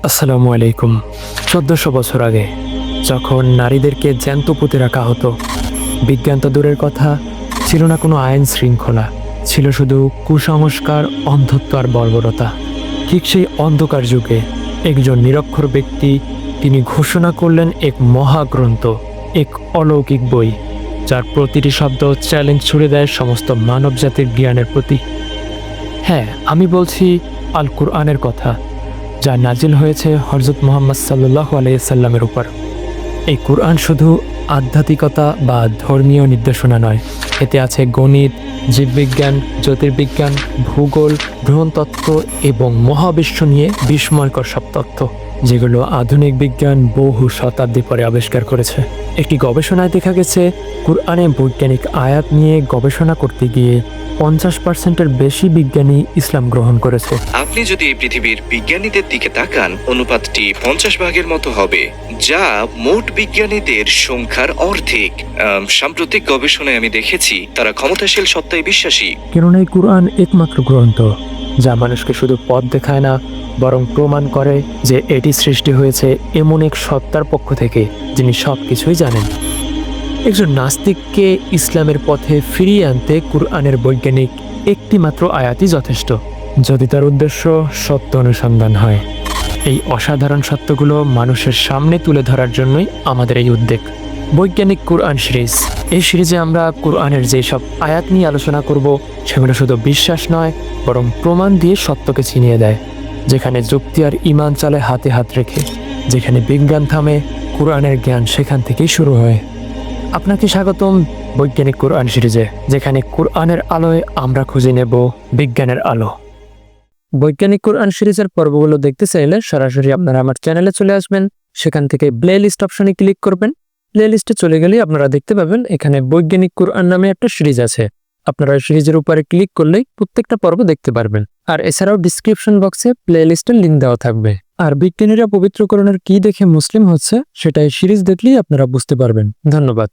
আসসালামু আলাইকুম। ১৪০০ বছর আগে যখন নারীদেরকে জ্যান্ত পুঁতে রাখা হতো, বিজ্ঞান তো দূরের কথা, ছিল না কোনো আইন শৃঙ্খলা, ছিল শুধু কুসংস্কার, অন্ধত্ব আর বর্বরতা। ঠিক সেই অন্ধকার যুগে একজন নিরক্ষর ব্যক্তি, তিনি ঘোষণা করলেন এক মহাগ্রন্থ, এক অলৌকিক বই, যার প্রতিটি শব্দ চ্যালেঞ্জ ছুড়ে দেয় সমস্ত মানব জাতির জ্ঞানের প্রতি। হ্যাঁ, আমি বলছি আল কুরআনের কথা, যা নাজিল হয়েছে হযরত মুহাম্মদ সাল্লাল্লাহু আলাইহি সাল্লামের উপর। এই কুরআন শুধু আধ্যাত্মিকতা বা ধর্মীয় নির্দেশনা নয়, এতে আছে গণিত, জীববিজ্ঞান, জ্যোতির্বিজ্ঞান, ভূগোল, গ্রহণতত্ত্ব এবং মহাবিশ্ব নিয়ে বিস্ময়কর সব তথ্য, যেগুলো আধুনিক বিজ্ঞান বহু শতাব্দী পরে আবিষ্কার করেছে। একটি গবেষণায় দেখা গেছে, কুরআনে বৈজ্ঞানিক আয়াত নিয়ে গবেষণা করতে গিয়ে ৫০%-এর বেশি বিজ্ঞানী ইসলাম গ্রহণ করেছে। আপনি যদি এই পৃথিবীর বিজ্ঞানীদের দিকে তাকান, অনুপাতটি ৫০ ভাগের মতো হবে, যা মোট বিজ্ঞানীদের সংখ্যার অর্ধেক। সাম্প্রতিক গবেষণায় আমি দেখেছি তারা ক্ষমতাশীল সত্তায় বিশ্বাসী। কেননা এই কুরআন একমাত্র গ্রন্থ যা মানুষকে শুধু পথ দেখায় না, বরং প্রমাণ করে যে এটি সৃষ্টি হয়েছে এমন এক সত্তার পক্ষ থেকে যিনি সব কিছুই জানেন। একজন নাস্তিককে ইসলামের পথে ফিরিয়ে আনতে কুরআনের বৈজ্ঞানিক একটি মাত্র আয়াতই যথেষ্ট, যদি তার উদ্দেশ্য সত্য অনুসন্ধান হয়। এই অসাধারণ সত্যগুলো মানুষের সামনে তুলে ধরার জন্যই আমাদের এই উদ্যোগ, বৈজ্ঞানিক কুরআন সিরিজ। এই সিরিজে আমরা কুরআনের যেসব আয়াত নিয়ে আলোচনা করব, সেগুলো শুধু বিশ্বাস নয়, বরং প্রমাণ দিয়ে সত্যকে চিনিয়ে দেয়। যেখানে যুক্তি আর ঈমান চলে হাতে হাত রেখে, যেখানে বিজ্ঞান থামে, কুরআনের জ্ঞান সেখান থেকেই শুরু হয়। আপনাকে স্বাগতম বৈজ্ঞানিক কুরআন সিরিজে, যেখানে কুরআনের আলোয় আমরা খুঁজে নেব বিজ্ঞানের আলো। বৈজ্ঞানিক কুরআন সিরিজের পর্বগুলো দেখতে চাইলে সরাসরি আপনারা আমার চ্যানেলে চলে আসবেন, সেখান থেকে প্লে লিস্ট অপশনে ক্লিক করবেন। প্লে লিস্টে চলে গেলেই আপনারা দেখতে পাবেন এখানে বৈজ্ঞানিক কুরআন নামে একটা সিরিজ আছে। আপনারা সিরিজের উপরে ক্লিক করলেই প্রত্যেকটা পর্ব দেখতে পারবেন। আর এছাড়াও ডিসক্রিপশন বক্সে প্লে লিস্টের লিঙ্ক দেওয়া থাকবে। আর বিজ্ঞানীরা পবিত্র কোরআনের কি দেখে মুসলিম হচ্ছে, সেটা এই সিরিজ দেখলেই আপনারা বুঝতে পারবেন। ধন্যবাদ।